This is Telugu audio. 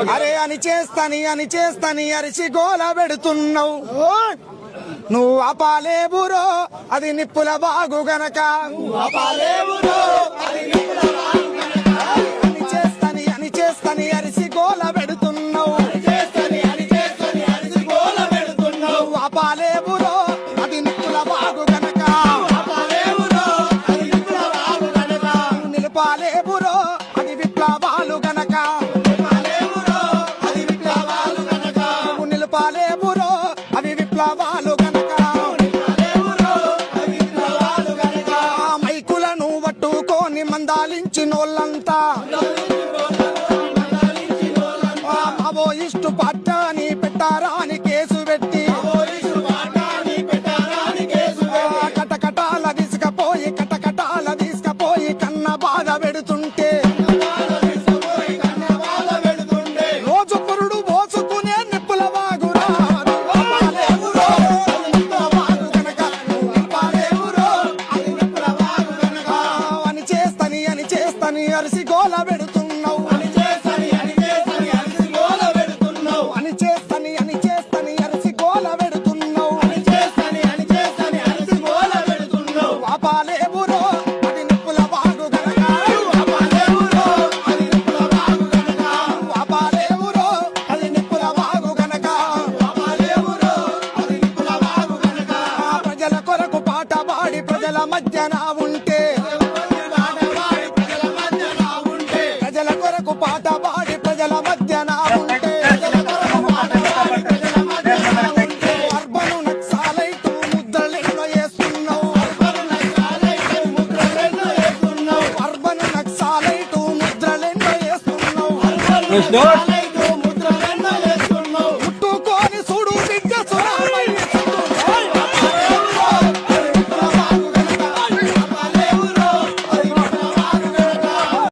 అరే అని చేస్తాని అరిచి గోల పెడుతున్నావు నువ్వు అపాలేబురో అది నిప్పుల బాగు గనక అని చేస్తాని అరిచి గోల పెడుతున్నావు అపాలేబురో అది నిప్పుల బాగు గనక నిలపాలేబురో అది విప్లవాలు గనక నిలపాలేబురో అవి విప్లవాలు గనక మైకులను పట్టుకొని మందాలించినోళ్ళంతా మావోయిస్టు పార్టీ పెట్టారా